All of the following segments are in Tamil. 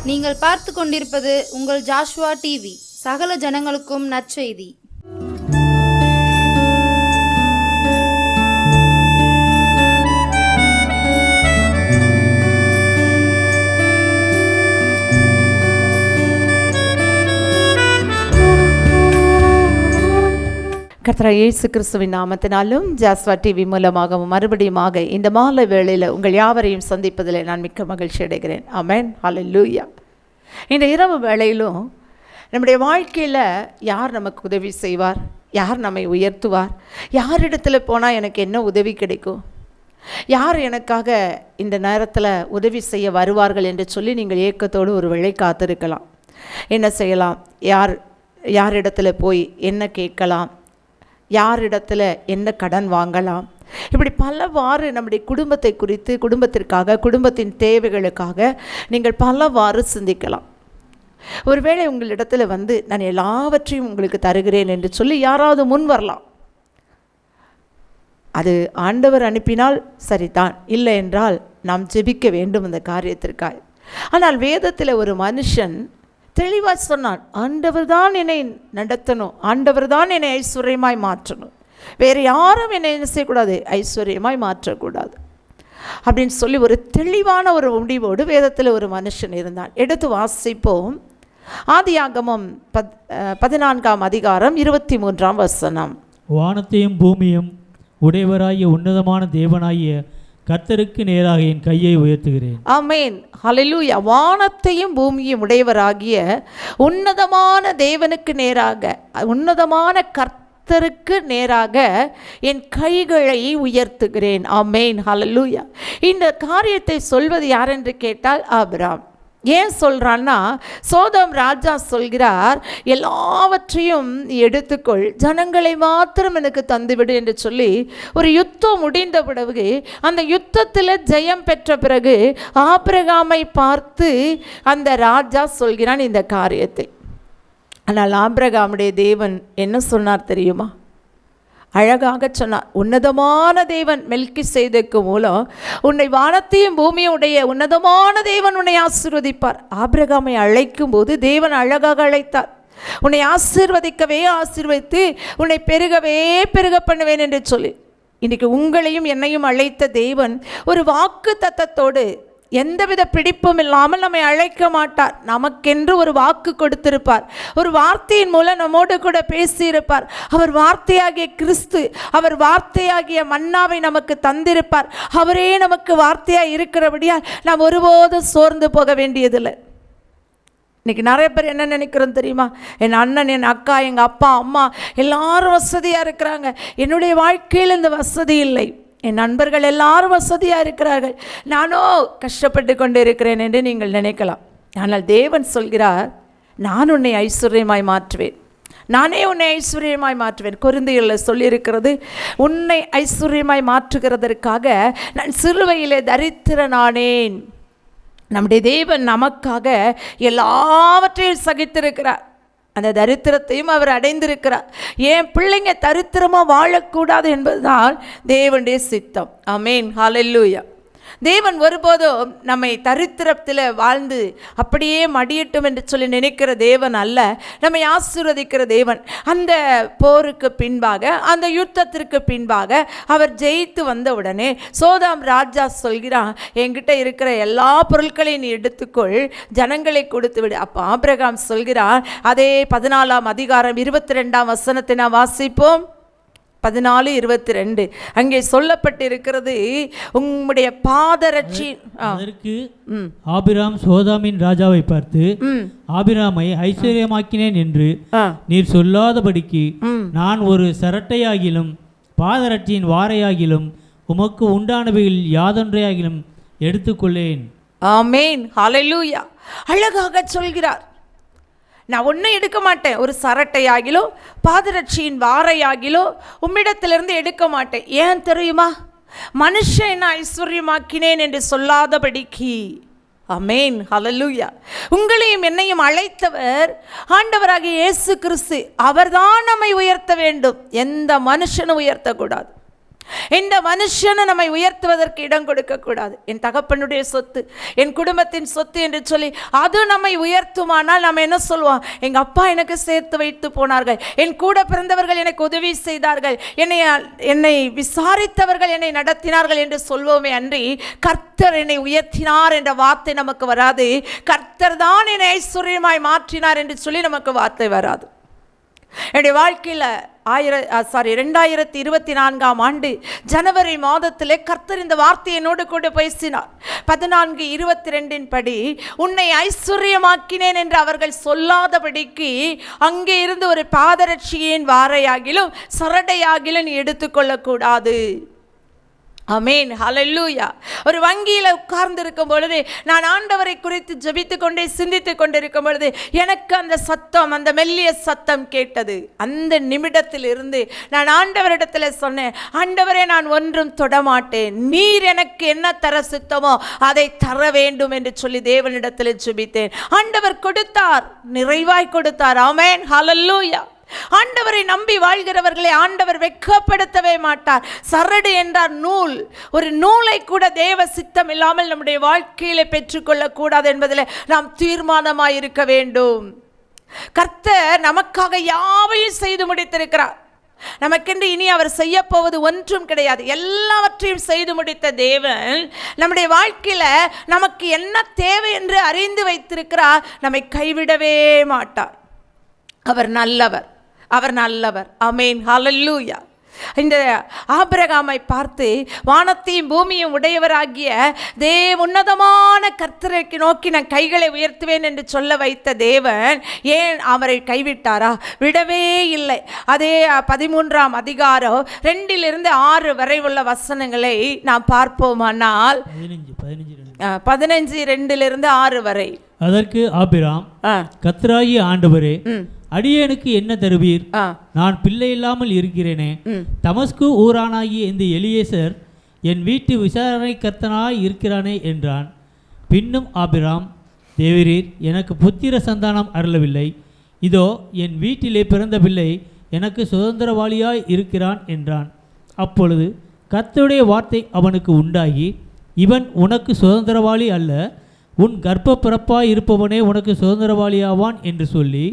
நீங்கள் பார்த்து கொண்டிருப்பது உங்கள் ஜாஷுவா டிவி. சகல ஜனங்களுக்கும் நற்செய்தி. கர்த்தர் இயேசு கிறிஸ்துவின் நாமத்தினாலும் ஜாஸ்வா டிவி மூலமாகவும் மறுபடியுமாக இந்த மாலை வேளையில் உங்கள் யாவரையும் சந்திப்பதில் நான் மிக்க மகிழ்ச்சி அடைகிறேன். ஆமென், ஹல்லேலூயா. இந்த இரவு வேளையிலும் நம்முடைய வாழ்க்கையில் யார் நமக்கு உதவி செய்வார், யார் நம்மை உயர்த்துவார், யாரிடத்தில் போனால் எனக்கு என்ன உதவி கிடைக்கும், யார் எனக்காக இந்த நேரத்தில் உதவி செய்ய வருவார்கள் என்று சொல்லி நீங்கள் ஏக்கத்தோடு ஒரு வேளை காத்திருக்கலாம். என்ன செய்யலாம், யாரிடத்தில் போய் என்ன கேட்கலாம், யாரிடத்தில் என்ன கடன் வாங்கலாம், இப்படி பலவாறு நம்முடைய குடும்பத்தை குறித்து, குடும்பத்திற்காக, குடும்பத்தின் தேவைகளுக்காக நீங்கள் பலவாறு சிந்திக்கலாம். ஒருவேளை உங்களிடத்தில் நான் எல்லாவற்றையும் உங்களுக்கு தருகிறேன் என்று சொல்லி யாராவது முன் வரலாம். அது ஆண்டவர் அனுப்பினால் சரிதான், இல்லை என்றால் நாம் ஜெபிக்க வேண்டும் அந்த காரியத்திற்காக. ஆனால் வேதத்தில் ஒரு மனுஷன் தெளிவாக சொன்னான், ஆண்டவர் தான் என்னை நடத்தணும், ஆண்டவர் தான் என்னை ஐஸ்வர்யமாய் மாற்றணும், வேறு யாரும் என்னை என்ன செய்யக்கூடாது, ஐஸ்வர்யமாய் மாற்றக்கூடாது அப்படின்னு சொல்லி ஒரு தெளிவான ஒரு முடிவோடு வேதத்தில் ஒரு மனுஷன் இருந்தான். எடுத்து வாசிப்போம். ஆதியாகமம் 14ஆம் அதிகாரம் 23ஆம் வசனம். வானத்தையும் பூமியும் உடையவராகிய உன்னதமான தேவனாகிய கர்த்தருக்கு நேராக என் கையை உயர்த்துகிறேன். ஆமென், ஹல்லேலூயா. வானத்தையும் பூமியும் உடையவராகிய உன்னதமான தேவனுக்கு நேராக, உன்னதமான கர்த்தருக்கு நேராக என் கைகளை உயர்த்துகிறேன். ஆமென், ஹல்லேலூயா. இந்த காரியத்தை சொல்வது யார் என்று கேட்டால் ஆபிரகாம். ஏன் சொல்கிறான்னா, சோதோம் ராஜா சொல்கிறார், எல்லாவற்றையும் எடுத்துக்கொள், ஜனங்களை மாத்திரம் எனக்கு தந்துவிடு என்று சொல்லி ஒரு யுத்தம் முடிந்த பிறகு, அந்த யுத்தத்தில் ஜெயம் பெற்ற பிறகு ஆபிரகாமை பார்த்து அந்த ராஜா சொல்கிறான் இந்த காரியத்தை. ஆனால் ஆபிரகாமுடைய தேவன் என்ன சொன்னார் தெரியுமா? அழகாக சொன்னார், உன்னதமான தேவன் மெல்கிசேதேக்கு மூலம் உன்னை வானத்தையும் பூமியும் உடைய உன்னதமான தேவன் உன்னை ஆசீர்வதிப்பார். ஆபிரகாமை அழைக்கும் போது தேவன் அழகாக அழைத்தார். உன்னை ஆசீர்வதிக்கவே ஆசீர்வதித்து உன்னை பெருகவே பெருக பண்ணுவேன் என்று சொல்லி. இன்றைக்கு உங்களையும் என்னையும் அழைத்த தேவன் ஒரு வாக்கு தத்தத்தோடு, எந்தவித பிடிப்பும் இல்லாமல் நம்மை அழைக்க மாட்டார். நமக்கென்று ஒரு வாக்கு கொடுத்திருப்பார், ஒரு வார்த்தையின் மூலம் நம்மோடு கூட பேசியிருப்பார். அவர் வார்த்தையாகிய கிறிஸ்து, அவர் வார்த்தையாகிய மன்னாவை நமக்கு தந்திருப்பார். அவரே நமக்கு வார்த்தையாக இருக்கிறபடியால் நாம் ஒருபோதும் சோர்ந்து போக வேண்டியதில்லை. இன்றைக்கி நிறைய பேர் என்ன நினைக்கிறோம் தெரியுமா? என் அண்ணன், என் அக்கா, எங்கள் அப்பா, அம்மா எல்லாரும் வசதியாக இருக்கிறாங்க, என்னுடைய வாழ்க்கையில் இந்த வசதி இல்லை. என் நண்பர்கள் எல்லாரும் வசதியாக இருக்கிறார்கள், நானோ கஷ்டப்பட்டு கொண்டு இருக்கிறேன் என்று நீங்கள் நினைக்கலாம். ஆனால் தேவன் சொல்கிறார், நான் உன்னை ஐஸ்வர்யமாய் மாற்றுவேன், நானே உன்னை ஐஸ்வர்யமாய் மாற்றுவேன். கொரிந்தியரில் சொல்லியிருக்கிறது, உன்னை ஐஸ்வர்யமாய் மாற்றுகிறதற்காக நான் சிலுவையிலே தரித்திரனானேன். நம்முடைய தேவன் நமக்காக எல்லாவற்றையும் சகித்திருக்கிறார். அந்த தரித்திரத்தையும் அவர் அடைந்திருக்கிறார். என் பிள்ளைங்க தரித்திரமாக வாழக்கூடாது என்பதுதான் தேவனுடைய சித்தம். ஆமென், ஹல்லேலூயா. தேவன் ஒருபோதும் நம்மை தரித்திரத்தில் வாழ்ந்து அப்படியே மடியட்டும் என்று சொல்லி நினைக்கிற தேவன் அல்ல, நம்மை ஆசீர்வதிக்கிற தேவன். அந்த போருக்கு பின்பாக, அந்த யுத்தத்திற்கு பின்பாக அவர் ஜெயித்து வந்த உடனே சோதோம் ராஜா சொல்கிறான், என்கிட்ட இருக்கிற எல்லா பொருட்களையும் நீ எடுத்துக்கொள், ஜனங்களை கொடுத்து விடு. அப்போ ஆபிரகாம் சொல்கிறான், அதே 14ஆம் அதிகாரம் 22ஆம் வசனத்தை நான் வாசிப்போம். 14:22 அங்கே சொல்லப்பட்டிருக்கிறது, உம்முடைய பாதரட்சி. அதற்கு ஆபிராம் சோதோமின் ராஜாவை பார்த்து, ஆபிராமை ஐஸ்வர்யமாக்கினேன் என்று நீர் சொல்லாதபடிக்கு நான் ஒரு சரட்டையாகிலும் பாதரட்சியின் வாரையாகிலும் உமக்கு உண்டானவைகள் யாதொன்றையாகிலும் எடுத்துக்கொள்ளேன். ஆமென், ஹல்லேலூயா. அழகாக சொல்கிறார், நான் ஒன்றும் எடுக்க மாட்டேன், ஒரு சரட்டையாகிலோ பாதரட்சியின் வாரையாகிலோ உம்மிடத்திலிருந்து எடுக்க மாட்டேன். ஏன் தெரியுமா? மனுஷன் என்ன ஐஸ்வர்யமாக்கினேன் என்று சொல்லாதபடிக்கு. ஆமென், ஹல்லேலூயா. உங்களையும் என்னையும் அழைத்தவர் ஆண்டவராகிய இயேசு கிறிஸ்து. அவர்தான் நம்மை உயர்த்த வேண்டும், எந்த மனுஷனும் உயர்த்தக்கூடாது. இந்த மனுஷனை நம்மை உயர்த்துவதற்கு இடம் கொடுக்கக்கூடாது. என் தகப்பனுடைய சொத்து, என் குடும்பத்தின் சொத்து என்று சொல்லி அது நம்மை உயர்த்துமானால் நம்ம என்ன சொல்லுவோம்? எங்கள் அப்பா எனக்கு சேர்த்து வைத்து போனார்கள், என் கூட பிறந்தவர்கள் எனக்கு உதவி செய்தார்கள், என்னை விசாரித்தவர்கள் என்னை நடத்தினார்கள் என்று சொல்வோமே அன்றி கர்த்தர் என்னை உயர்த்தினார் என்ற வார்த்தை நமக்கு வராது. கர்த்தர் தான் என்னை ஐஸ்வர்யமாய் மாற்றினார் என்று சொல்லி நமக்கு வார்த்தை வராது. என்னுடைய வாழ்க்கையில் 2024ஆம் ஆண்டு ஜனவரி மாதத்திலே கர்த்தர் இந்த வார்த்தை என்னோடு கூட பேசினார். 14:22 படி உன்னை ஐஸ்வர்யமாக்கினேன் என்று அவர்கள் சொல்லாதபடிக்கு அங்கே இருந்து ஒரு பாதரட்சியின் வாரையாகிலும் சரடையாகிலும் நீ எடுத்துக்கொள்ளக்கூடாது. ஆமென், ஹல்லேலூயா. ஒரு வங்கியில் உட்கார்ந்து இருக்கும் பொழுது நான் ஆண்டவரை குறித்து ஜெபித்து கொண்டே சிந்தித்து கொண்டிருக்கும் பொழுது எனக்கு அந்த சத்தம், அந்த மெல்லிய சத்தம் கேட்டது. அந்த நிமிடத்தில் இருந்து நான் ஆண்டவரிடத்தில் சொன்னேன், ஆண்டவரே நான் ஒன்றும் தொடமாட்டேன், நீர் எனக்கு என்ன தர சித்தமோ அதை தர வேண்டும் என்று சொல்லி தேவனிடத்தில் ஜெபித்தேன். ஆண்டவர் கொடுத்தார், நிறைவாய் கொடுத்தார். ஆமென், ஹல்லேலூயா. ஆண்டவரை நம்பி வாழ்கிறவர்களை ஆண்டவர் வெட்கப்படுத்தவே மாட்டார். சரடு என்றார் நூல். ஒரு நூலை கூட தேவ சித்தம் இல்லாமல் நம்முடைய வாழ்க்கையில பெற்றுக்கொள்ளக்கூடாது என்பதில் நாம் தீர்மானமாய் இருக்க வேண்டும். கர்த்தர் நமக்காக யாவையும் செய்து முடித்திருக்கிறார். நமக்கென்று இனி அவர் செய்ய போவது ஒன்றும் கிடையாது. எல்லாவற்றையும் செய்து முடித்த தேவன் நம்முடைய வாழ்க்கையில நமக்கு என்ன தேவை என்று அறிந்து வைத்திருக்கிறார். நம்மை கைவிடவே மாட்டார். அவர் நல்லவர், அவர் நல்லவர். ஆமென், ஹல்லேலூயா. இந்த ஆபிரகாமை பார்த்து வானத்தையும் பூமியும் உடையவராகிய உன்னதமான கர்த்தரை நோக்கி நான் கைகளை உயர்த்துவேன் என்று சொல்ல வைத்த தேவன் ஏன் அவரை கைவிட்டாரா? விடவே இல்லை. அதே 13ஆம் அதிகாரம் 2-6 வரை உள்ள வசனங்களை நாம் பார்ப்போமானால் 15:2-6 வரை. அதற்கு ஆபிராம், கர்த்தராகிய ஆண்டவரே, அடியேனுக்கு என்ன தருவீர்? நான் பிள்ளை இல்லாமல் இருக்கிறேனே. தமஸ்கு ஊரானாகிய இந்த எலியேசர் என் வீட்டு விசாரணை கர்த்தனாய் இருக்கிறானே என்றான். பின்னும் ஆபிராம், தேவரீர் எனக்கு புத்திர சந்தானம் அருளவில்லை, இதோ என் வீட்டிலே பிறந்த பிள்ளை எனக்கு சுதந்திரவாளியாய் இருக்கிறான் என்றான். அப்பொழுது கர்த்தருடைய வார்த்தை அவனுக்கு உண்டாகி, இவன் உனக்கு சுதந்திரவாளி அல்ல, உன் கர்ப்ப பிறப்பாய் இருப்பவனே உனக்கு சுதந்திரவாளியாவான் என்று சொல்லி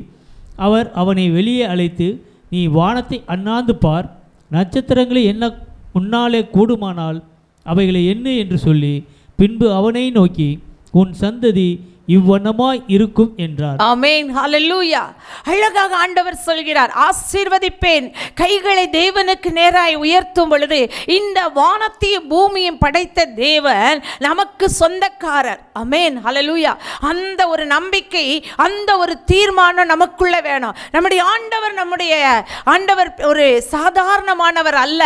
அவர் அவனை வெளியே அழைத்து, நீ வானத்தை அண்ணாந்து பார், நட்சத்திரங்களை என்ன உன்னாலே கூடுமானால் அவைகளை எண்ணு என்று சொல்லி பின்பு அவனை நோக்கி, உன் சந்ததி இவ்வண்ணமாய் இருக்கும் என்றார். ஆமென், ஹல்லேலூயா. அழகாக ஆண்டவர் சொல்கிறார், ஆசீர்வதிப்பேன். கைகளை தேவனுக்கு நேராய் உயர்த்தும் பொழுது இந்த வானத்தையும் பூமியும் படைத்த தேவன் நமக்கு சொந்தக்காரர். ஆமென், ஹல்லேலூயா. அந்த ஒரு நம்பிக்கை, அந்த ஒரு தீர்மானம் நமக்குள்ள வேணும். நம்முடைய ஆண்டவர் ஒரு சாதாரணமானவர் அல்ல.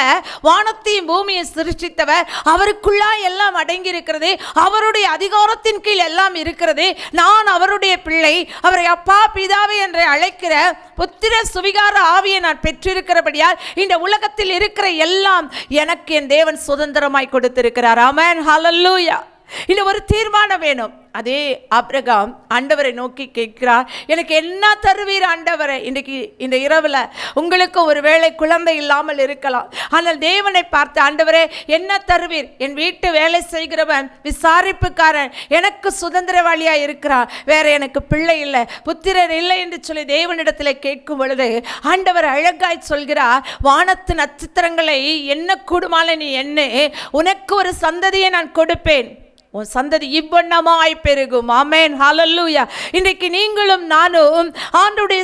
வானத்தையும் பூமியை சிருஷ்டித்தவர். அவருக்குள்ளா எல்லாம் அடங்கி இருக்கிறது. அவருடைய அதிகாரத்தின் கீழ் எல்லாம் இருக்கிறது. நான் அவருடைய பிள்ளை. அவரை அப்பா பிதாவே என்று அழைக்கிற புத்திர சுவிகார ஆவியை நான் பெற்றிருக்கிறபடியால் இந்த உலகத்தில் இருக்கிற எல்லாம் எனக்கு என் தேவன் சுதந்திரமாய் கொடுத்திருக்கிறார். ஆமென், ஹல்லேலூயா. இந்த ஒரு தீர்மானம் வேணும். அதே ஆபிரகாம் ஆண்டவரை நோக்கி கேட்கிறார், எனக்கு என்ன தருவீர் ஆண்டவரை? இன்றைக்கு இந்த இரவில் உங்களுக்கு ஒரு வேளை குழந்தை இல்லாமல் இருக்கலாம். ஆனால் தேவனை பார்த்து, ஆண்டவரே என்ன தருவீர்? என் வீட்டு வேலை செய்கிறவன் விசாரிப்புக்காரன் எனக்கு சுதந்திரவாளியாக இருக்கிறான், வேற எனக்கு பிள்ளை இல்லை, புத்திரர் இல்லை என்று சொல்லி தேவனிடத்தில் கேட்கும் பொழுது ஆண்டவர் அழகாய் சொல்கிறார், வானத்து நட்சத்திரங்களை என்ன கூடுமால நீ எண்ணு, உனக்கு ஒரு சந்ததியை நான் கொடுப்பேன், உன் சந்ததி இவ்வண்ணமாய் பெருகும். ஆமென், ஹல்லேலூயா. இன்றைக்கு நீங்களும் நானும் ஆண்டவருடைய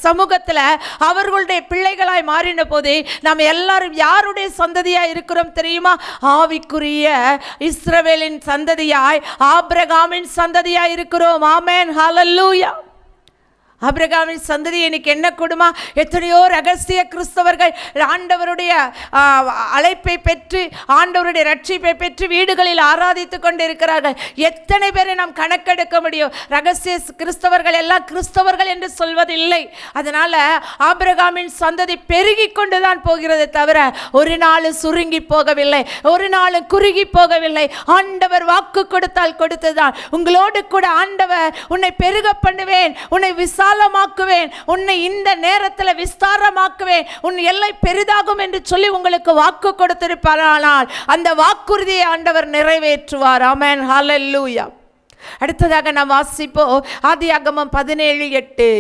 சமூகத்தில் அவர்களுடைய பிள்ளைகளாய் மாறின போது நாம் எல்லாரும் யாருடைய சந்ததியாய் இருக்கிறோம் தெரியுமா? ஆவிக்குரிய இஸ்ரவேலின் சந்ததியாய், ஆபிரகாமின் சந்ததியாய் இருக்கிறோம். ஆமென், ஹல்லேலூயா. ஆபிரகாமின் சந்ததி எனக்கு என்ன கொடுமா? எத்தனையோ ரகசிய கிறிஸ்தவர்கள் ஆண்டவருடைய அழைப்பை பெற்று ஆண்டவருடைய ரட்சிப்பை பெற்று வீடுகளில் ஆராதித்து கொண்டு இருக்கிறார்கள். எத்தனை பேரை நாம் கணக்கெடுக்க முடியும்? ரகசிய கிறிஸ்தவர்கள் எல்லாம் கிறிஸ்தவர்கள் என்று சொல்வதில்லை. அதனால ஆபிரகாமின் சந்ததி பெருகி கொண்டுதான் போகிறது தவிர ஒரு நாள் சுருங்கி போகவில்லை, ஒரு நாள் குறுகி போகவில்லை. ஆண்டவர் வாக்கு கொடுத்தால் கொடுத்துதான். உங்களோடு கூட ஆண்டவர் உன்னை பெருக பண்ணுவேன், உன்னை விசாலமாக்குவேன், உன்னை இந்த நேரத்தில் விஸ்தாரமாக்குவேன், உன் எல்லை பெரிதாகும் என்று சொல்லி உங்களுக்கு வாக்கு கொடுத்திருப்பாரானால் அந்த வாக்குறுதியை ஆண்டவர் நிறைவேற்றுவார். ஆமென், ஹல்லேலூயா. அடுத்ததாக நாம் வாசிப்போம் ஆதியாகமம் 17:8.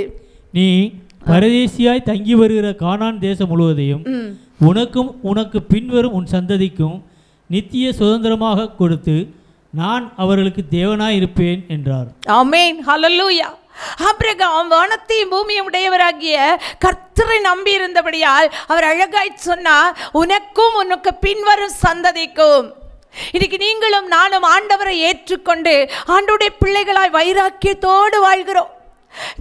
நீ பரதேசியாய் தங்கி வருகிற கானான் தேசம் முழுவதையும் உனக்கும் உனக்கு பின்வரும் உன் சந்ததிக்கும் நித்திய சுதந்திரமாக கொடுத்து நான் அவர்களுக்கு தேவனாய் இருப்பேன் என்றார். ஆமென், ஹல்லேலூயா. ஆபிரகாம் வானத்தையும் பூமியும் உடையவராகிய கர்த்தரை நம்பி இருந்தபடியால் அவர் அழகாய் சொன்னார், உனக்கும் உனக்கு பின்வரும் சந்ததிக்கும். இன்னைக்கு நீங்களும் நானும் ஆண்டவரை ஏற்றுக்கொண்டு ஆண்டவருடைய பிள்ளைகளாய் வைராக்கியத்தோடு வாழ்கிறோம்.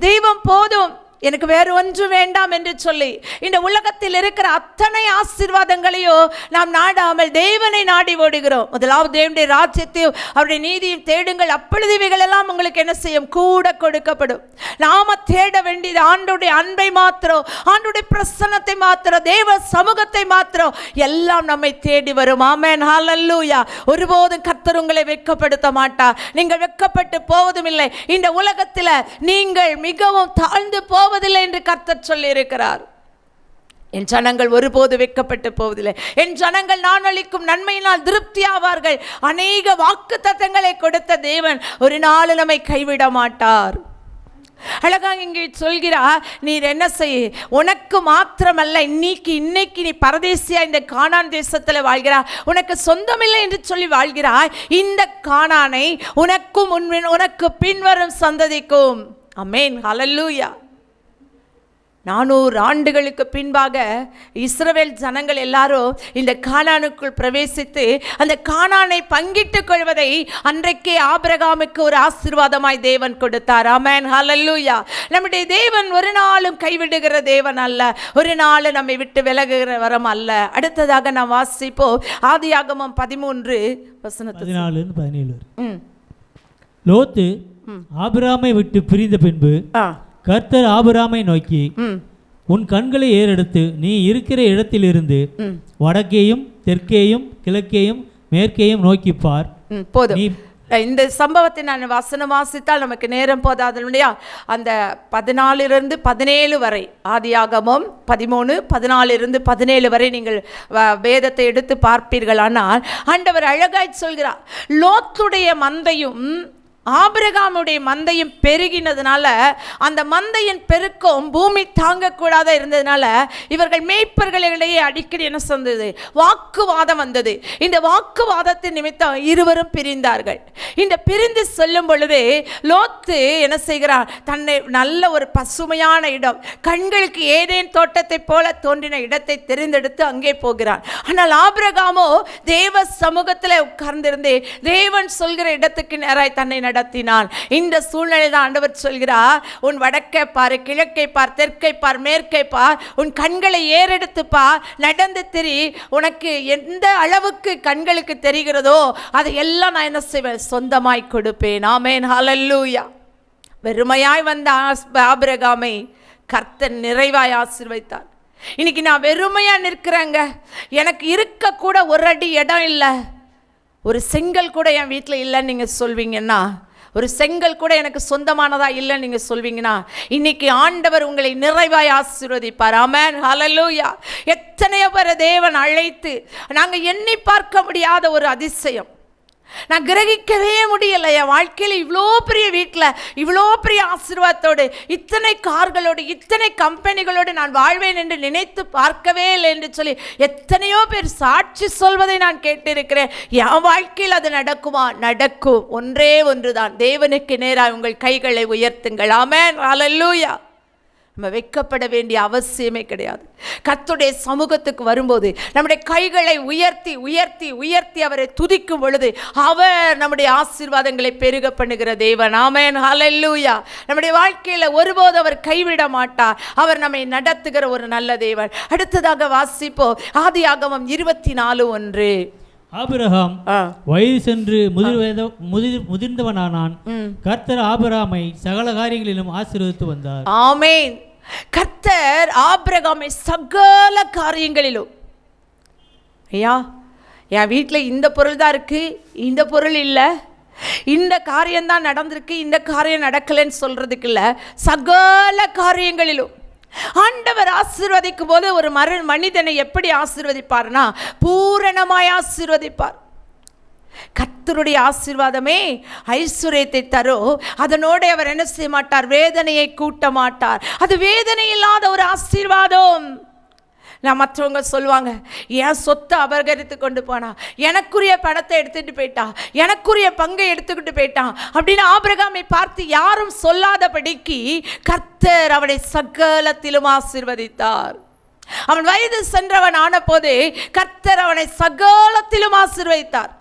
தெய்வம் போதும், எனக்கு வேறு ஒன்றும் வேண்டாம் என்று சொல்லி இந்த உலகத்தில் இருக்கிற அத்தனை ஆசீர்வாதங்களையும் நாம் நாடாமல் தேவனை நாடி ஓடுகிறோம். முதலாவது தேவனுடைய ராஜ்யத்தையும் அவருடைய நீதியும் தேடுங்கள், அப்பொழுது இவைகள் எல்லாம் உங்களுக்கு என்ன செய்யும்? கூட கொடுக்கப்படும். நாம தேட வேண்டியது ஆண்டவருடைய அன்பை மாத்திரம், ஆண்டவருடைய பிரசன்னத்தை மாத்திரம், தேவ சமூகத்தை மாத்திரம். எல்லாம் நம்மை தேடி வரும். ஆமென், ஹல்லேலூயா. ஒருபோதும் கர்த்தர் உங்களை வெட்கப்படுத்த மாட்டார். நீங்கள் வெட்கப்பட்டு போவதும் இல்லை. இந்த உலகத்தில் நீங்கள் மிகவும் தாழ்ந்து போவதில்லை என்று கர்த்தர் சொல்லி இருக்கிறார். என் ஜனங்கள் ஒருபோது வெட்கப்பட்டு போவதில்லை. என் ஜனங்கள் நான் அளிக்கும் நன்மையினால் திருப்தி ஆவார்கள். அநேக வாக்கு தத்தங்களை கொடுத்த தேவன் ஒரு நாள் நம்மை கைவிட மாட்டார். அழகாக இங்கே சொல்கிறார், நீர் என்ன செய்ய, உனக்கு மாத்திரமல்ல, இன்னைக்கு நீ பரதேசியா இந்த கானான் தேசத்தில் வாழ்கிறாய், உனக்கு சொந்தமில்லை என்று சொல்லி வாழ்கிறாய். இந்த கானானை உனக்கும் உனக்கு பின்வரும் சந்ததிக்கும். ஆமென், ஹல்லேலூயா. 400 ஆண்டுகளுக்கு பின்பாக இஸ்ரவேல் ஜனங்கள் எல்லாரும் இந்த கானானுக்குள் பிரவேசித்து அந்த கானானை பங்கிட்டுக் கொள்வதை அன்றைக்கே ஆபிரகாமுக்கு ஒரு ஆசீர்வாதமாய் தேவன் கொடுத்தார். ஆமென், ஹல்லேலூயா. நம்முடைய தேவன் ஒரு நாளும் கைவிடுகிற தேவன் அல்ல, ஒரு நாள் நம்மை விட்டு விலகுகிற வரம் அல்ல. அடுத்ததாக நாம் வாசிப்போம் ஆதியாகமம் 13:14-17. லோத்து ஆபிராமை விட்டு பிரிந்த பின்பு கர்த்தர் ஆபிராமை நோக்கி, உன் கண்களை ஏறெடுத்து நீ இருக்கிற இடத்திலிருந்து வடக்கேயும் தெற்கேயும் கிழக்கேயும் மேற்கேயும் நோக்கி பார். போதும். இந்த சம்பவத்தை நான் வசனம் வாசித்தால் நமக்கு நேரம் போதாது இல்லையா? அந்த 14-17 வரை, ஆதியாகமம் 13:14-17 வரை நீங்கள் வேதத்தை எடுத்து பார்ப்பீர்கள். ஆனால் ஆண்டவர் அழகாய் சொல்கிறார், லோத்துடைய மந்தையும் ஆபிரகாமுடைய மந்தையும் பெருகினதுனால அந்த மந்தையின் பெருக்கம் பூமி தாங்கக்கூடாத இருந்ததுனால இவர்கள் மேய்ப்பர்களிடையே அடிக்கடி என்ன சொன்னது? வாக்குவாதம் வந்தது. இந்த வாக்குவாதத்தின் நிமித்தம் இருவரும் பிரிந்தார்கள். இந்த பிரிந்து செல்லும் பொழுது லோத்து என்ன செய்கிறார்? தன்னை நல்ல ஒரு பசுமையான இடம், கண்களுக்கு ஏதேன் தோட்டத்தை போல தோன்றின இடத்தை தெரிந்தெடுத்து அங்கே போகிறார். ஆனால் ஆபிரகாமோ தேவ சமூகத்தில் உட்கார்ந்திருந்தே தேவன் சொல்கிற இடத்துக்கு நேராய் தன்னை நடத்தினான். இந்த சூழ்நிலை தான் ஆண்டவர் சொல்கிறார், உன் வடக்கை பார், கிழக்கை பார், தெற்கை பார், மேற்கை பார், உன் கண்களை ஏறெடுத்து பார், நடந்து திரி, உனக்கு எந்த அளவுக்கு கண்களுக்கு தெரிகிறதோ அதை எல்லாம் நான் என்ன செய்வேன்? சொந்தமாய் கொடுப்பேன். ஆமென், ஹல்லேலூயா. வெறுமையாய் வந்த ஆபிரகாமை கர்த்தர் நிறைவாய் ஆசீர்வதித்தார். இன்னைக்கு நான் வெறுமையா நிற்கிறேங்க, எனக்கு இருக்க கூட ஒரு அடி இடம் இல்லை, ஒரு செங்கல் கூட என் வீட்டில் இல்லைன்னு நீங்கள் சொல்வீங்கன்னா, ஒரு செங்கல் கூட எனக்கு சொந்தமானதா இல்லைன்னு நீங்கள் சொல்வீங்கன்னா, இன்னைக்கு ஆண்டவர் உங்களை நிறைவாய் ஆசீர்வதிப்பார். ஆமென், ஹல்லேலூயா. எத்தனையோ பேர் தேவன் அழைத்து நாங்கள் எண்ணி பார்க்க முடியாத ஒரு அதிசயம், நான் கிரகிக்கவே முடியலை. என் வாழ்க்கையில் இவ்வளோ பெரிய வீட்டில் இவ்வளோ பெரிய ஆசீர்வாதத்தோடு இத்தனை கார்களோடு இத்தனை கம்பெனிகளோடு நான் வாழ்வேன் என்று நினைத்து பார்க்கவே இல்லை என்று சொல்லி எத்தனையோ பேர் சாட்சி சொல்வதை நான் கேட்டிருக்கிறேன். என் வாழ்க்கையில் அது நடக்குமா? நடக்கும். ஒன்றே ஒன்றுதான், தேவனுக்கு நேராக உங்கள் கைகளை உயர்த்துங்கள். ஆமென், ஹல்லேலூயா. நம்ம வெட்கப்பட வேண்டிய அவசியமே கிடையாது. கர்த்தருடைய சமூகத்துக்கு வரும்போது நம்முடைய கைகளை உயர்த்தி உயர்த்தி உயர்த்தி அவரை துதிக்கும் பொழுது அவர் நம்முடைய ஆசீர்வாதங்களை பெருக பண்ணுகிற தேவன். ஆமென், ஹல்லேலூயா. நம்முடைய வாழ்க்கையில் ஒருபோது அவர் கைவிட மாட்டார். அவர் நம்மை நடத்துகிற ஒரு நல்ல தேவன். அடுத்ததாக வாசிப்போம் ஆதியாகமம் 24:1. ஆபிரகாம் வயது சென்று முதிர்ந்தவனானான். கர்த்தர் ஆபிரகாமை சகல காரியங்களிலும் ஆசீர்வதித்து வந்தார். ஆமென். கர்த்தர் ஆபிரகாமை சகல காரியங்களிலும், ஐயா என் வீட்டில் இந்த பொருள் தான் இருக்குது, இந்த பொருள் இல்லை, இந்த காரியம்தான் நடந்திருக்கு, இந்த காரியம் நடக்கலைன்னு சொல்றதுக்கு இல்லை. சகல காரியங்களிலும் ஆண்டவர் ஆசீர்வதிக்கும் போது ஒரு மனிதனை எப்படி ஆசீர்வதிப்பார்னா பூரணமாய் ஆசீர்வதிப்பார். கர்த்தருடைய ஆசீர்வாதமே ஐஸ்வர்யத்தை தரும். அதனோடு அவர் என்ன செய்ய மாட்டார்? வேதனையை கூட்ட மாட்டார். அது வேதனை இல்லாத ஒரு ஆசீர்வாதம். நான் மற்றவங்க சொல்லுவாங்க, என் சொத்தை அபகரித்து கொண்டு போனா, எனக்குரிய பணத்தை எடுத்துட்டு போயிட்டா, எனக்குரிய பங்கை எடுத்துக்கிட்டு போயிட்டான் அப்படின்னு ஆபிரகாமை பார்த்து யாரும் சொல்லாதபடிக்கு கர்த்தர் அவனை சகலத்திலும் ஆசீர்வதித்தார். அவன் வயது சென்றவன் ஆன போது கர்த்தர் அவனை சகலத்திலும் ஆசீர்வதித்தார்.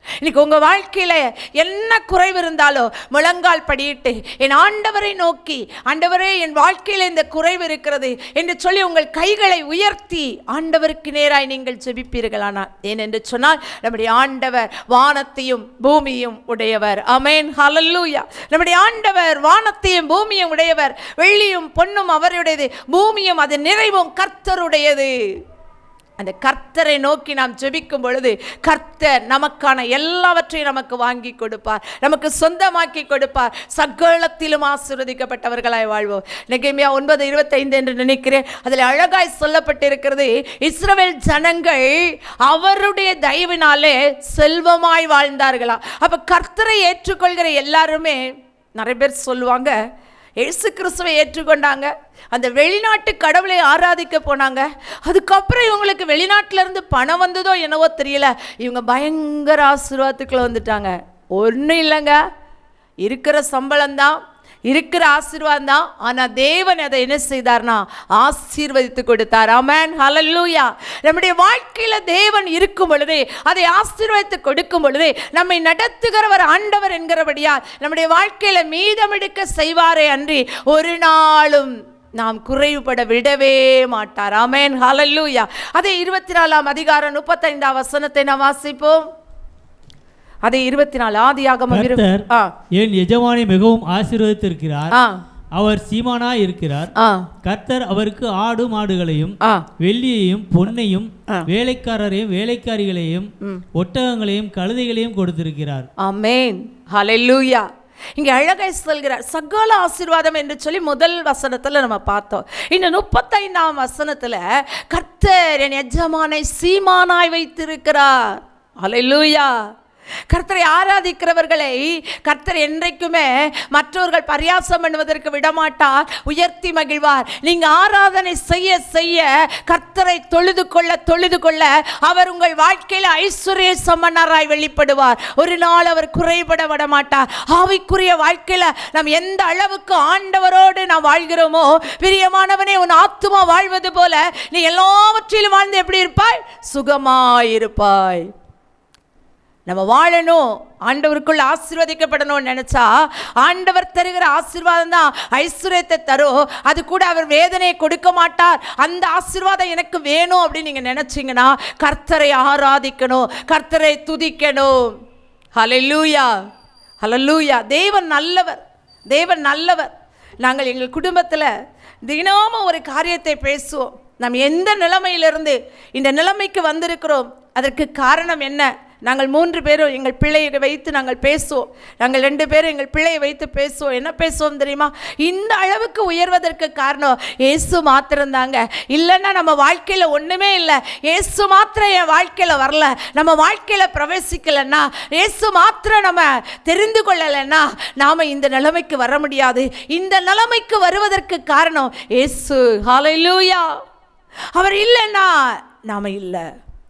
இன்னைக்கு உங்க வாழ்க்கையில என்ன குறைவு இருந்தாலும் முழங்கால் படியிட்டு என் ஆண்டவரை நோக்கி, ஆண்டவரே என் வாழ்க்கையில இந்த குறைவு இருக்கிறது என்று சொல்லி உங்கள் கைகளை உயர்த்தி ஆண்டவருக்கு நேராய் நீங்கள் ஜெபிப்பீர்களானால், ஏனென்று சொன்னால் நம்முடைய ஆண்டவர் வானத்தையும் பூமியும் உடையவர். ஆமென், ஹல்லேலூயா. நம்முடைய ஆண்டவர் வானத்தையும் பூமியும் உடையவர். வெள்ளியும் பொன்னும் அவருடையது, பூமியும் அது நிறைவும் கர்த்தருடையது. அந்த கர்த்தரை நோக்கி நாம் ஜெபிக்கும் பொழுது கர்த்தர் நமக்கான எல்லாவற்றையும் நமக்கு வாங்கி கொடுப்பார், நமக்கு சொந்தமாக்கி கொடுப்பார். சகலத்திலும் ஆசீர்வதிக்கப்பட்டவர்களாய் வாழ்வோம். நெகேமியா 9:25 என்று நினைக்கிறேன். அதில் அழகாய் சொல்லப்பட்டிருக்கிறது, இஸ்ரவேல் ஜனங்கள் அவருடைய தயவினாலே செல்வமாய் வாழ்ந்தார்களாம். அப்ப கர்த்தரை ஏற்றுக்கொள்கிற எல்லாருமே, நிறைய பேர் சொல்லுவாங்க இயேசு கிறிஸ்துவை ஏற்றுக்கொண்டாங்க, அந்த வெளிநாட்டு கடவுளை ஆராதிக்க போனாங்க, அதுக்கப்புறம் இவங்களுக்கு வெளிநாட்டிலேருந்து பணம் வந்ததோ என்னவோ தெரியல, இவங்க பயங்கர ஆசீர்வாதத்துக்குள்ள வந்துட்டாங்க. ஒன்றும் இல்லைங்க, இருக்கிற சம்பளம் தான், இருக்கிற ஆசீர்வாதம் தான். ஆனால் தேவன் அதை என்ன செய்தார்னா ஆசீர்வதித்து கொடுத்தார். ஆமென், ஹல்லேலூயா. நம்முடைய வாழ்க்கையில தேவன் இருக்கும் பொழுதே, அதை ஆசீர்வதித்து கொடுக்கும் பொழுதே, நம்மை நடத்துகிறவர் ஆண்டவர் என்கிறபடியால் நம்முடைய வாழ்க்கையில மீதம் எடுக்க செய்வாரே அன்றி ஒரு நாளும் நாம் குறைவுபட விடவே மாட்டார். ஆமென், ஹல்லேலூயா. அதே 24ஆம் அதிகாரம் 35ஆம் வசனத்தை நாம் வாசிப்போம். அதே 24 ஆதியாகமம். என் எஜமானை மிகவும் ஆசீர்வதித்திருக்கிறார், அவர் சீமானாய் இருக்கிறார். கர்த்தர் அவருக்கு ஆடு மாடுகளையும் வெள்ளியையும் பொன்னையும் வேலைக்காரரையும் வேலைக்காரிகளையும் ஒட்டகங்களையும் கழுதைகளையும் கொடுத்திருக்கிறார். ஆமென், ஹல்லேலூயா. இங்கே அழகாய் சொல்கிறார் சகல ஆசீர்வாதம் என்று சொல்லி முதல் வசனத்தில் நம்ம பார்த்தோம். இந்த 35ஆம் வசனத்தில் கர்த்தர் என் எஜமானை சீமானாய் வைத்திருக்கிறார். ஹல்லேலூயா. கர்த்தரை ஆராதிக்கிறவர்களை கர்த்தர் என்றைக்குமே மற்றவர்கள் பரியாசம் பண்ணுவதற்கு விடமாட்டார், உயர்த்தி மகிழ்வார். நீங்க ஆராதனை செய்ய செய்ய கர்த்தரை தொழுது கொள்ள அவர் உங்கள் வாழ்க்கையில் ஐஸ்வர்ய சம்பன்னராய் வெளிப்படுவார். ஒரு நாள் அவர் குறைபட விடமாட்டார். ஆவிக்குரிய வாழ்க்கையில நாம் எந்த அளவுக்கு ஆண்டவரோடு நாம் வாழ்கிறோமோ, பிரியமானவனே உன் ஆத்துமா வாழ்வது போல நீ எல்லாவற்றிலும் வாழ்ந்து எப்படி இருப்பாய்? சுகமாயிருப்பாய். நம்ம வாழணும், ஆண்டவருக்குள்ள ஆசீர்வதிக்கப்படணும்னு நினைச்சா ஆண்டவர் தருகிற ஆசீர்வாதம் தான் ஐஸ்வர்யத்தை தரும். அது கூட அவர் வேதனையை கொடுக்க மாட்டார். அந்த ஆசீர்வாதம் எனக்கு வேணும் அப்படின்னு நீங்க நினைச்சீங்கன்னா கர்த்தரை ஆராதிக்கணும், கர்த்தரை துதிக்கணும். ஹல்லேலூயா, ஹல்லேலூயா. தேவன் நல்லவர், தேவன் நல்லவர். நாங்கள் எங்கள் குடும்பத்தில் தினமும் ஒரு காரியத்தை பேசுவோம். நாம் எந்த நிலைமையிலிருந்து இந்த நிலைமைக்கு வந்திருக்கிறோம், அதற்கு காரணம் என்ன? நாங்கள் 3 பேரும் எங்கள் பிள்ளையை வைத்து நாங்கள் பேசுவோம். நாங்கள் 2 பேரும் எங்கள் பிள்ளையை வைத்து பேசுவோம். என்ன பேசுவோம் தெரியுமா? இந்த அளவுக்கு உயர்வதற்கு காரணம் இயேசு மாத்திரம்தாங்க. இல்லைன்னா நம்ம வாழ்க்கையில் ஒன்றுமே இல்லை. இயேசு மாத்திரம் என் வாழ்க்கையில் வரல, நம்ம வாழ்க்கையில் பிரவேசிக்கலைன்னா, இயேசு மாத்திரம் நம்ம தெரிந்து கொள்ளலைன்னா நாம் இந்த நிலைமைக்கு வர முடியாது. இந்த நிலைமைக்கு வருவதற்கு காரணம் இயேசு. ஹல்லேலூயா. அவர் இல்லைன்னா நாம இல்லை.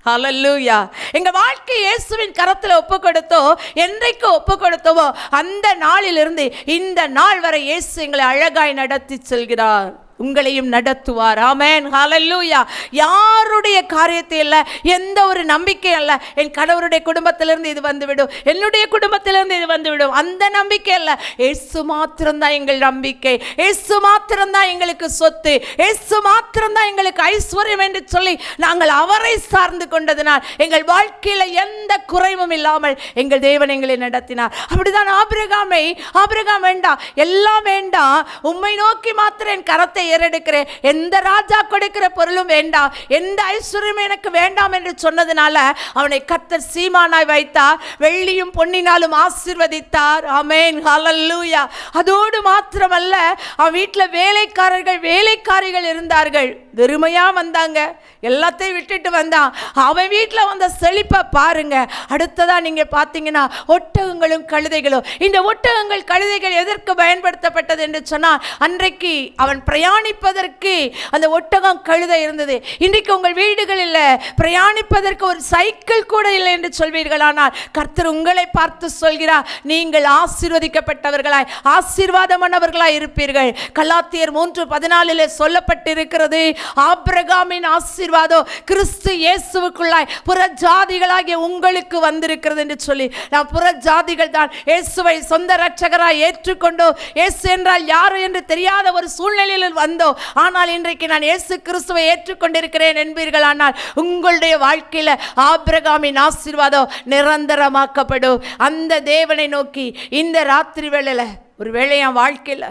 ஹல்லேலூயா. எங்க வாழ்க்கை இயேசுவின் கரத்தில் ஒப்பு கொடுத்தோ, என்றைக்கு ஒப்பு கொடுத்தோமோ அந்த நாளிலிருந்து இந்த நாள் வரை இயேசு எங்களை அழகாய் நடத்தி செல்கிறார். உங்களையும் நடத்துவார். ஆமென், ஹல்லேலூயா. யாருடைய காரியத்தை இல்லை, எந்த ஒரு நம்பிக்கை அல்ல, என் கணவருடைய குடும்பத்திலிருந்து இது வந்துவிடும், என்னுடைய குடும்பத்திலிருந்து இது வந்துவிடும், அந்த நம்பிக்கை அல்ல. இயேசு மாத்திரம்தான் எங்கள் நம்பிக்கை, இயேசு மாத்திரம்தான் எங்களுக்கு சொத்து, இயேசு மாத்திரம்தான் எங்களுக்கு ஐஸ்வர்யம் என்று சொல்லி நாங்கள் அவரை சார்ந்து கொண்டதினால் எங்கள் வாழ்க்கையில் எந்த குறைவும் இல்லாமல் எங்கள் தேவன் எங்களை நடத்தினார். அப்படிதான் ஆபிரகாம் வேண்டாம், எல்லாம் வேண்டாம், உம்மை நோக்கி மாத்திரம் என் கரத்தை ஏறெடுக்கிறேன், எந்த ராஜா கொடுக்கிற பொருளும் வேண்டாம், எந்த ஐஸ்வர்யம் எனக்கு வேண்டாம் என்று சொன்னதுனால அவனை கர்த்தர் சீமானாய் வைத்தார், வெள்ளியும் பொன்னினாலும் ஆசீர்வதித்தார். ஆமென், ஹல்லேலூயா. அதோடு மாத்திரமல்ல, அவன் வீட்டில் வேலைக்காரிகள் இருந்தார்கள். வெறுமையா வந்தாங்க, எல்லாத்தையும் விட்டுட்டு வந்தான். அவன் வீட்டில் வந்த செழிப்பை பாருங்க. அடுத்ததா நீங்க பார்த்தீங்கன்னா ஒட்டகங்களும் கழுதைகளும். இந்த ஒட்டகங்கள் கழுதைகள் எதற்கு பயன்படுத்தப்பட்டது என்று சொன்னால், அன்றைக்கு அவன் பிரயாணிப்பதற்கு அந்த ஒட்டகம் கழுதை இருந்தது. இன்றைக்கு உங்கள் வீடுகளில் பிரயாணிப்பதற்கு ஒரு சைக்கிள் கூட இல்லை என்று சொல்வீர்கள். ஆனால் கர்த்தர் உங்களை பார்த்து சொல்கிறார், நீங்கள் ஆசீர்வதிக்கப்பட்டவர்களாய் ஆசீர்வாதமானவர்களாய் இருப்பீர்கள். கலாத்தியர் 3:14 சொல்லப்பட்டிருக்கிறது, ஆபிரகாமின் ஆசீர்வாதம் கிறிஸ்து இயேசுவுக்குள்ளாய் புறஜாதிகளாகிய உங்களுக்கு வந்திருக்கிறது என்று சொல்லி, நாம் புறஜாதிகள் தான் இயேசுவை சொந்த இரட்சகராய் ஏற்றுக்கொண்டோ, இயேசு என்றால் யாரு என்று தெரியாத ஒரு சூழ்நிலையில் வந்தோ, ஆனால் இன்றைக்கு நான் இயேசு கிறிஸ்துவை ஏற்றுக்கொண்டிருக்கிறேன் என்பீர்கள். ஆனால் உங்களுடைய வாழ்க்கையில் ஆபிரகாமின் ஆசீர்வாதம் நிரந்தரமாக்கப்படும். அந்த தேவனை நோக்கி இந்த ராத்திரி வேளையில், ஒரு வேளை என் வாழ்க்கையில்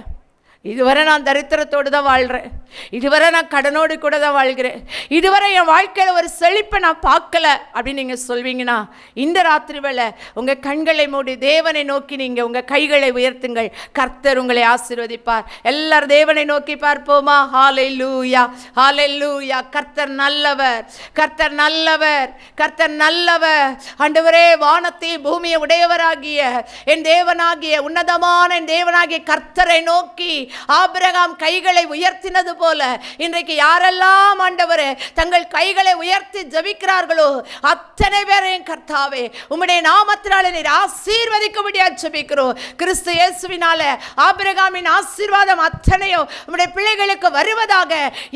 இதுவரை நான் தரித்திரத்தோடு தான் வாழ்கிறேன், இதுவரை நான் கடனோடு கூட தான் வாழ்கிறேன், இதுவரை என் வாழ்க்கையில் ஒரு செழிப்பை நான் பார்க்கல அப்படின்னு நீங்கள் சொல்வீங்கன்னா, இந்த ராத்திரி வேளை உங்கள் கண்களை மூடி தேவனை நோக்கி நீங்கள் உங்கள் கைகளை உயர்த்துங்கள். கர்த்தர் உங்களை ஆசீர்வதிப்பார். எல்லாரும் தேவனை நோக்கி பார்ப்போமா? ஹல்லேலூயா, ஹல்லேலூயா. கர்த்தர் நல்லவர், கர்த்தர் நல்லவர், கர்த்தர் நல்லவர். ஆண்டவரே, வானத்தை பூமியை உடையவராகிய என் தேவனாகிய உன்னதமான என் தேவனாகிய கர்த்தரை நோக்கி ஆபிரகாம் கைகளை உயர்த்தினது போல இன்றைக்கு யாரெல்லாம் ஆண்டவரே தங்கள் கைகளை உயர்த்தி ஜெபிக்கிறார்களோ அத்தனை பேரையும் கர்த்தாவே உம்முடைய நாமத்தினாலே நீர் ஆசீர்வதிக்கும்படியா ஜெபிக்கிறோம். கிறிஸ்து இயேசுவினால ஆபிரகாமின் ஆசீர்வாதம் அத்தனையோ உம்முடைய பிள்ளைகளுக்கு வருவதாக.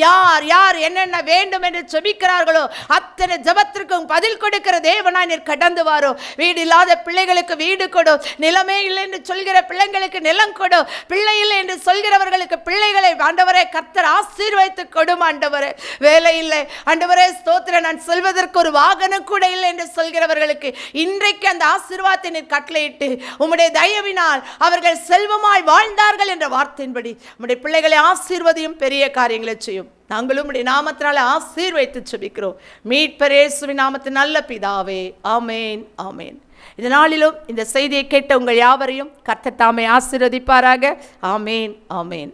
யார் யார் என்னென்ன வேண்டும் என்று ஜெபிக்கிறார்களோ அத்தனை ஜெபத்திற்கும் பதில் கொடுக்கிற தேவனாய் நீர் கடந்து வாரோ. வீடு இல்லாத பிள்ளைகளுக்கு வீடு கொடு, நிலமே இல்லை என்று சொல்கிற பிள்ளைகளுக்கு நிலம் கொடு, பிள்ளை இல்லை என்று சொல்கிறவர்களுக்கு பிள்ளைகளை ஆண்டவரே கர்த்தர் ஆசீர்வதித்து கொடும். ஆண்டவரே, வேலை இல்லை ஆண்டவரே, ஸ்தோத்திரம், நான் செல்வதற்கு ஒரு வாகனம் கூட இல்லை என்று சொல்கிறவர்களுக்கு இன்றைக்கு அந்த ஆசீர்வாதத்தை நீர் கட்டளையிட்டு உம்முடைய தயவினால் அவர்கள் செல்வமாய் வாழ்ந்தார்கள் என்ற வார்த்தையின்படி உம்முடைய பிள்ளைகளை ஆசீர்வதியும், பெரிய காரியங்களை செய்யும். நாங்களும் உம்முடைய நாமத்தினால ஆசீர்வதித்து ஜெபிக்கிறோம். மீட்பர் இயேசுவின் நாமத்தில் நல்ல பிதாவே, ஆமேன், ஆமேன். இந்த நாளிலும் இந்த செய்தியை கேட்ட உங்கள் யாவரையும் கர்த்தர் தாமே ஆசீர்வதிப்பாராக. ஆமேன், ஆமேன்.